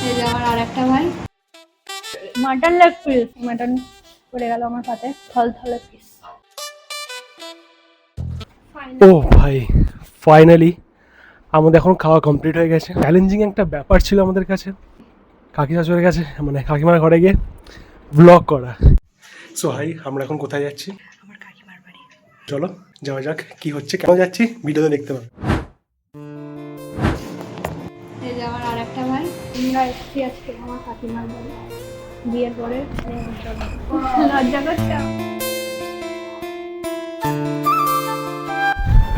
এই যে আমার আরেকটা ভাই মাটন লেগ পিস, মাটন পড়ে গেল আমার পাতে, থলথলে পিস। ও ভাই, ফাইনালি আমাদের এখন খাওয়া কমপ্লিট হয়ে গেছে। চ্যালেঞ্জিং একটা ব্যাপার ছিল আমাদের কাছে, কাকি শাশুড়ির কাছে, মানে কাকিমার ঘরে গিয়ে ব্লগ করা। সো হাই, আমরা এখন কোথায় যাচ্ছি? আমার কাকিমার বাড়ি। চলো যাওয়া যাক। কি হচ্ছে, কেন যাচ্ছি ভিডিওতে দেখতে পাবে। এই যে আমার আরেকটা ভাই। আমরা এসেছি আজকে আমার কাকিমার বাড়ি বিয়ের পরে। লজ্জা করছে।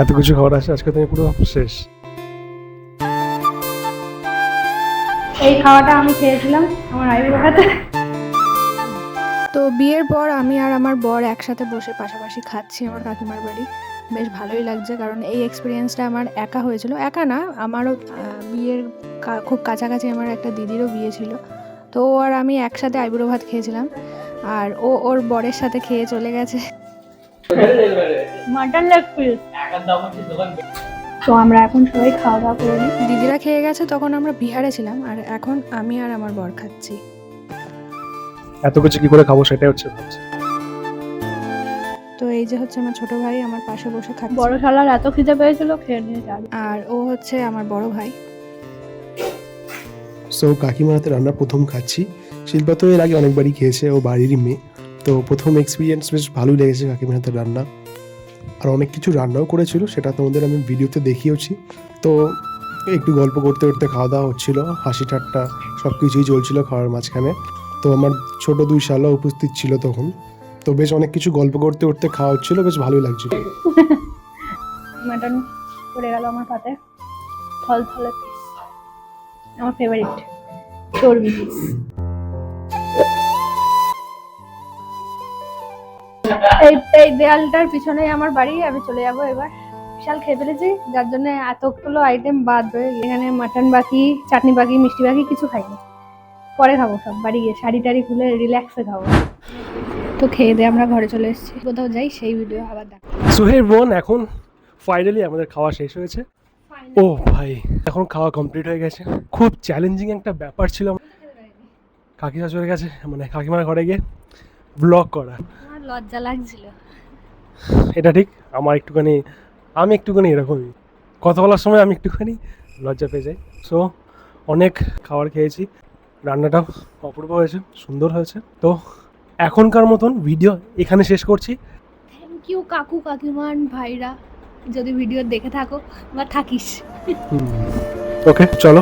এত কিছু খবর আছে আজকে, তুমি পুরো শেষ। এই খাওয়াটা আমি খেয়েছিলাম আমার আইবুড়ো হাতে। তো বিয়ের পর আমি আর আমার বর একসাথে বসে পাশাপাশি খাচ্ছি আমার কাকিমার বাড়ি। বেশ ভালোই লাগছে, কারণ এই এক্সপিরিয়েন্সটা আমার একা হয়েছিল। একা না, আমারও বিয়ের খুব কাছাকাছি আমার একটা দিদিরও বিয়ে ছিল। তো ও আর আমি একসাথে আইবুড়ো ভাত খেয়েছিলাম, আর ও ওর বরের সাথে খেয়ে চলে গেছে। Mutton leg piece. তো আমরা এখন সবাই খাওয়া দাওয়া করে নিই। দিদিরা খেয়ে গেছে, তখন আমরা বিহারে ছিলাম, আর এখন আমি আর আমার বর খাচ্ছি। এত কিছু কি করে খাবো সেটাই হচ্ছে ভাবছি। তো এই যে হচ্ছে আমার ছোট ভাই আমার পাশে বসে খাচ্ছে, বড় শালার এত খিদে পেয়েছিল খেয়ে নিয়ে যাবে। আর ও হচ্ছে আমার বড় ভাই। সো কাকিমার হাতে রান্না প্রথম খাচ্ছি। শিল্পা তো এর আগে অনেকবারই খেয়েছে, ও বাড়িরই মেয়ে, তো প্রথম এক্সপিরিয়েন্স বেশ ভালোই লেগেছে কাকিমার হাতে রান্না। আর অনেক কিছু রান্নাও করেছিল, সেটা তোমাদের আমি ভিডিওতে দেখিয়েছি। তো একটু গল্প করতে করতে খাওয়া দাওয়া হচ্ছিল, হাসি ঠাট্টা সব কিছুই চলছিল খাওয়ার মাঝখানে। তো আমার ছোট দুই শালা উপস্থিত ছিল তখন, তো বেশ অনেক কিছু গল্প করতে করতে খাওয়া হচ্ছিল, বেশ ভালোই লাগছিল। মাটন পড়ে গেল আমার পাতে, থলথলে পিস, আমার ফেভারিট চর্বি পিস। এই দেয়ালটার পিছনেই আমার বাড়ি। আমি চলে যাবো এবার। বিশাল খেয়ে ফেলেছি, যার জন্য এতগুলো আইটেম বাদ রয়ে গেছে। এখানে মাটন বাকি, চাটনি বাকি, মিষ্টি বাকি, কিছু খাইনি। পরে খাবো সব, বাড়ি গিয়ে শাড়ি টাড়ি খুলে রিল্যাক্সে খাবো। তো খেয়ে দিয়ে আমরা ঘরে চলে এসেছি। কোথাও যাই সেই ভিডিও আবার দেখ। সোহেব বোন, এখন ফাইনালি আমাদের খাওয়া শেষ হয়েছে। ও ভাই, এখন খাওয়া কমপ্লিট হয়ে গেছে। খুব চ্যালেঞ্জিং একটা ব্যাপার ছিল কাকি শাশুড়ির কাছে, মানে কাকিমার ঘরে গিয়ে ব্লগ করা। আমার লজ্জা লাগছিল। এটা ঠিক, আমি একটুখানি এরকমই কথা বলার সময় আমি একটুখানি লজ্জা পেয়ে যাই। সো অনেক খাবার খেয়েছি, রান্নাটাও অপূর্ব হয়েছে, সুন্দর হয়েছে। তো এখনকার মতন ভিডিও এখানে শেষ করছি। থ্যাংক ইউ কাকু কাকিমান ভাইরা, যদি ভিডিও দেখে থাকো বা থাকিস। ওকে, চলো।